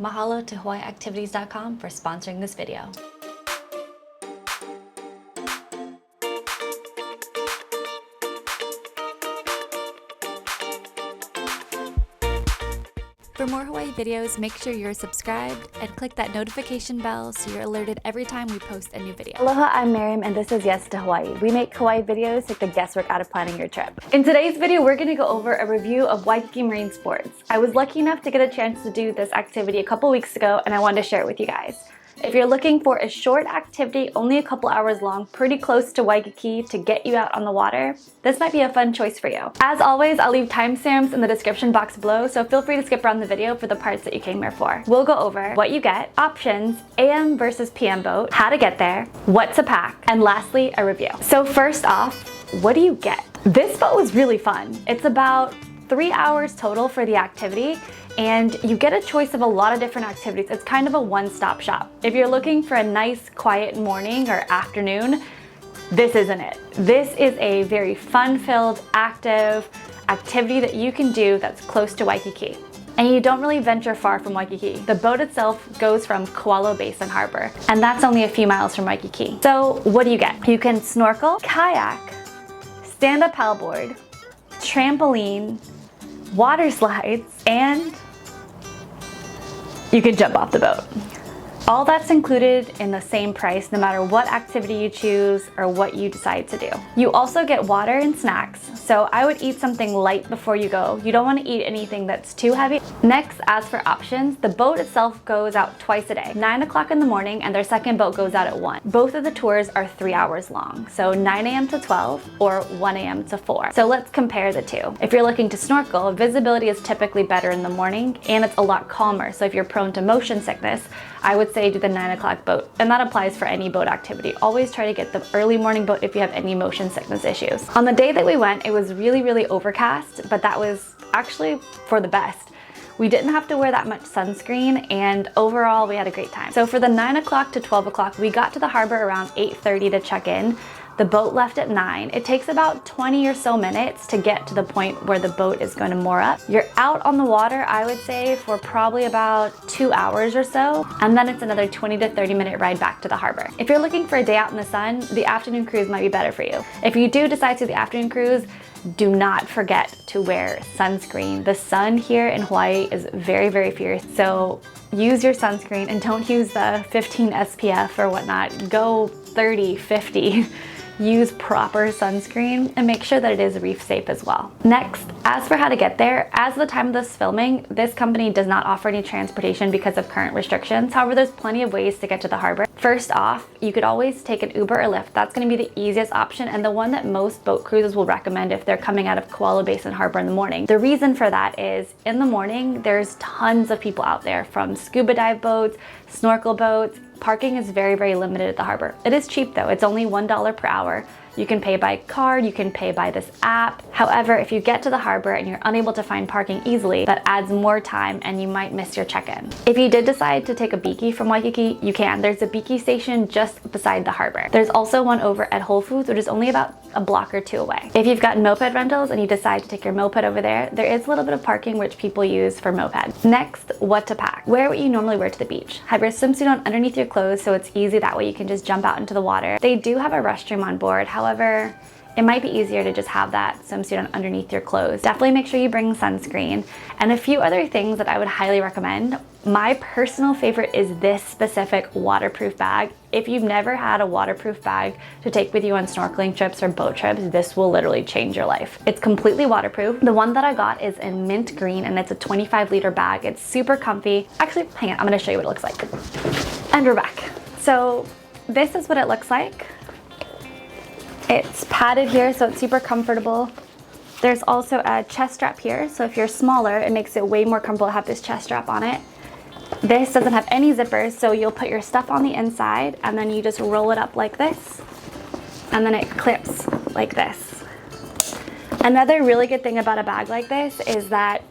Mahalo to HawaiiActivities.com for sponsoring this video. For more Hawaii videos, make sure you're subscribed and click that notification bell so you're alerted every time we post a new video. Aloha, I'm Miriam and this is Yes to Hawaii. We make Hawaii videos, take the guesswork out of planning your trip. In today's video, we're going to go over a review of WAIKIKI Marine Sports. I was lucky enough to get a chance to do this activity a couple weeks ago and I wanted to share it with you guys. If you're looking for a short activity, only a couple hours long, pretty close to Waikiki to get you out on the water, this might be a fun choice for you. As always, I'll leave timestamps in the description box below, so feel free to skip around the video for the parts that you came here for. We'll go over what you get, options, AM versus PM boat, how to get there, what to pack, and lastly, a review. So first off, what do you get? This boat was really fun. It's about 3 hours total for the activity, and you get a choice of a lot of different activities. It's kind of a one-stop shop. If you're looking for a nice quiet morning or afternoon, this isn't it. This is a very fun-filled, active activity that you can do that's close to Waikiki. And you don't really venture far from Waikiki. The boat itself goes from KEWALO Basin Harbour, and that's only a few miles from Waikiki. So what do you get? You can snorkel, kayak, stand-up paddleboard, trampoline, water slides, and you can jump off the boat. All that's included in the same price no matter what activity you choose or what you decide to do. You also get water and snacks, so I would eat something light before you go. You don't want to eat anything that's too heavy. Next, as for options, the boat itself goes out twice a day, 9 o'clock in the morning, and their second boat goes out at 1. Both of the tours are 3 hours long, so 9 a.m. to 12 or 1 a.m. to 4. So let's compare the two. If you're looking to snorkel, visibility is typically better in the morning and it's a lot calmer, so if you're prone to motion sickness, I would say do the 9 o'clock boat, and that applies for any boat activity. Always try to get the early morning boat if you have any motion sickness issues. On the day that we went, it was really overcast, but that was actually for the best. We didn't have to wear that much sunscreen, and overall we had a great time. So for the 9 o'clock to 12 o'clock, we got to the harbor around 8:30 to check in. The boat left at 9. It takes about 20 or so minutes to get to the point where the boat is going to moor up. You're out on the water, I would say, for probably about 2 hours or so, and then it's another 20 to 30 minute ride back to the harbor. If you're looking for a day out in the sun, the afternoon cruise might be better for you. If you do decide to do the afternoon cruise, do not forget to wear sunscreen. The sun here in Hawaii is very fierce, so use your sunscreen and don't use the 15 SPF or whatnot. Go 30, 50. Use proper sunscreen and make sure that it is reef safe as well. Next, as for how to get there, as of the time of this filming, this company does not offer any transportation because of current restrictions. However, there's plenty of ways to get to the harbor. First off, you could always take an Uber or Lyft. That's going to be the easiest option and the one that most boat cruises will recommend if they're coming out of KEWALO Basin Harbor in the morning. The reason for that is in the morning, there's tons of people out there, from scuba dive boats, snorkel boats. Parking is very limited at the harbor. It is cheap though, it's only $1 per hour. You can pay by card, you can pay by this app. However, if you get to the harbor and you're unable to find parking easily, that adds more time and you might miss your check-in. If you did decide to take a biki from Waikiki, you can. There's a biki station just beside the harbor. There's also one over at Whole Foods, which is only about a block or 2 away. If you've got moped rentals and you decide to take your moped over there, there is a little bit of parking which people use for moped. Next, what to pack. Wear what you normally wear to the beach. Have your swimsuit on underneath your clothes so it's easy, that way you can just jump out into the water. They do have a restroom on board, however, it might be easier to just have that swimsuit on underneath your clothes. Definitely make sure you bring sunscreen and a few other things that I would highly recommend. My personal favorite is this specific waterproof bag. If you've never had a waterproof bag to take with you on snorkeling trips or boat trips, this will literally change your life. It's completely waterproof. The one that I got is in mint green and it's a 25-liter bag. It's super comfy. Actually, hang on, I'm gonna show you what it looks like. And we're back. So this is what it looks like. It's padded here, so it's super comfortable. There's also a chest strap here, so if you're smaller, it makes it way more comfortable to have this chest strap on it. This doesn't have any zippers, so you'll put your stuff on the inside and then you just roll it up like this, and then it clips like this. Another really good thing about a bag like this is that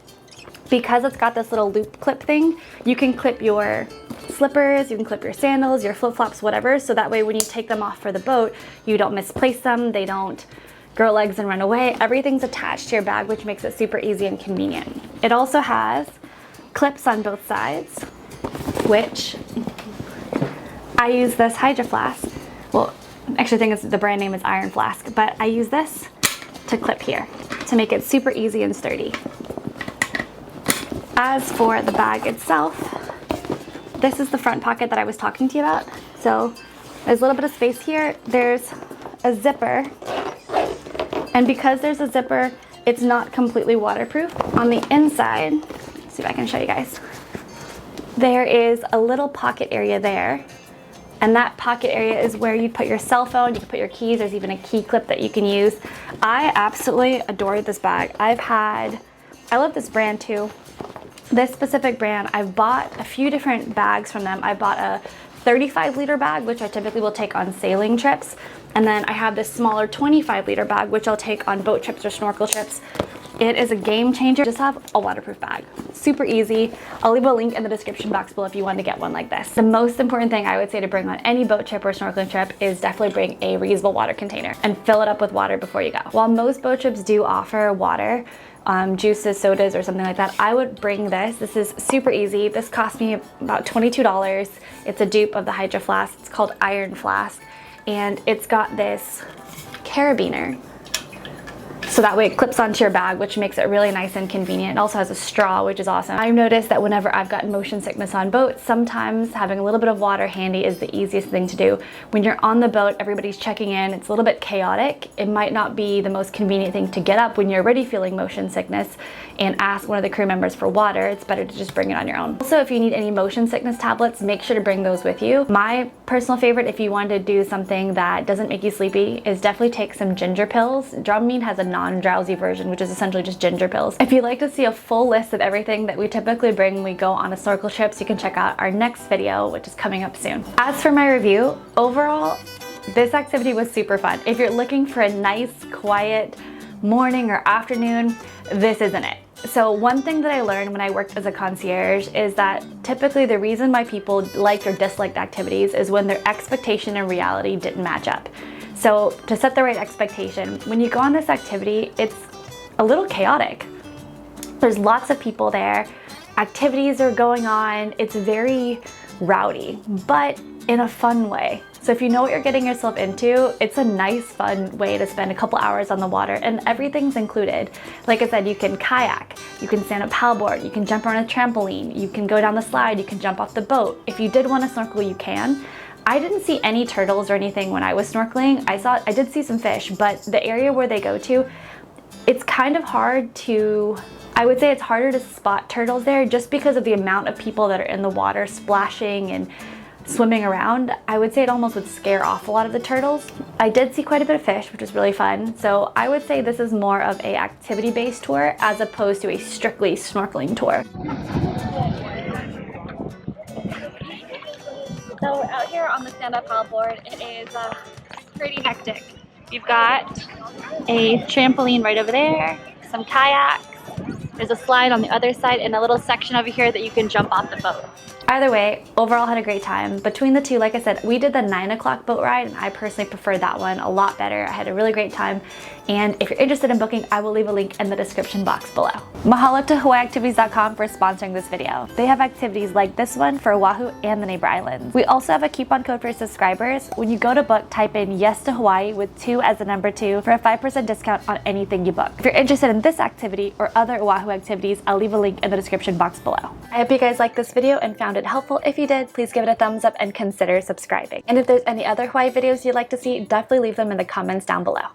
because it's got this little loop clip thing, you can clip your slippers, you can clip your sandals, your flip-flops, whatever, so that way when you take them off for the boat, you don't misplace them, they don't grow legs and run away. Everything's attached to your bag, which makes it super easy and convenient. It also has clips on both sides, which I use this Hydro Flask. Well, actually I think the brand name is Iron Flask, but I use this to clip here to make it super easy and sturdy. As for the bag itself, this is the front pocket that I was talking to you about. So there's a little bit of space here. There's a zipper, and because there's a zipper, it's not completely waterproof. On the inside, let's see if I can show you guys. There is a little pocket area there, and that pocket area is where you put your cell phone, you can put your keys, there's even a key clip that you can use. I absolutely adore this bag. I love this brand too. This specific brand, I've bought a few different bags from them. I bought a 35-liter bag, which I typically will take on sailing trips. And then I have this smaller 25-liter bag, which I'll take on boat trips or snorkel trips. It is a game changer. Just have a waterproof bag. Super easy. I'll leave a link in the description box below if you want to get one like this. The most important thing I would say to bring on any boat trip or snorkeling trip is definitely bring a reusable water container and fill it up with water before you go. While most boat trips do offer water, juices, sodas, or something like that, I would bring this. This is super easy. This cost me about $22. It's a dupe of the Hydro Flask. It's called Iron Flask, and it's got this carabiner. So that way it clips onto your bag, which makes it really nice and convenient. It also has a straw, which is awesome. I've noticed that whenever I've gotten motion sickness on boats, sometimes having a little bit of water handy is the easiest thing to do. When you're on the boat, everybody's checking in, it's a little bit chaotic. It might not be the most convenient thing to get up when you're already feeling motion sickness and ask one of the crew members for water. It's better to just bring it on your own. Also, if you need any motion sickness tablets, make sure to bring those with you. My personal favorite, if you want to do something that doesn't make you sleepy, is definitely take some ginger pills. Dramamine has a non-drowsy version, which is essentially just ginger pills. If you'd like to see a full list of everything that we typically bring when we go on a snorkel trips, you can check out our next video, which is coming up soon. As for my review, overall, this activity was super fun. If you're looking for a nice, quiet morning or afternoon, this isn't it. So one thing that I learned when I worked as a concierge is that typically the reason why people liked or disliked activities is when their expectation and reality didn't match up. So to set the right expectation, when you go on this activity, it's a little chaotic. There's lots of people there, activities are going on, it's very rowdy, but in a fun way. So if you know what you're getting yourself into, it's a nice, fun way to spend a couple hours on the water, and everything's included. Like I said, you can kayak, you can stand up paddleboard, you can jump around a trampoline, you can go down the slide, you can jump off the boat. If you did want to snorkel, you can. I didn't see any turtles or anything when I was snorkeling. I did see some fish, but the area where they go to, it's kind of hard to, I would say it's harder to spot turtles there just because of the amount of people that are in the water splashing and swimming around. I would say it almost would scare off a lot of the turtles. I did see quite a bit of fish, which was really fun. So I would say this is more of a activity-based tour as opposed to a strictly snorkeling tour. So we're out here on the stand-up paddleboard. It is pretty hectic. You've got a trampoline right over there, some kayaks, there's a slide on the other side, and a little section over here that you can jump off the boat. Either way, overall had a great time. Between the two, like I said, we did the 9 o'clock boat ride, and I personally preferred that one a lot better. I had a really great time, and if you're interested in booking, I will leave a link in the description box below. Mahalo to HawaiiActivities.com for sponsoring this video. They have activities like this one for Oahu and the neighbor islands. We also have a coupon code for subscribers. When you go to book, type in yes to Hawaii with 2 as the number 2 for a 5% discount on anything you book. If you're interested in this activity or other Oahu activities, I'll leave a link in the description box below. I hope you guys liked this video and found it helpful. If you did, please give it a thumbs up and consider subscribing. And if there's any other Hawaii videos you'd like to see, definitely leave them in the comments down below.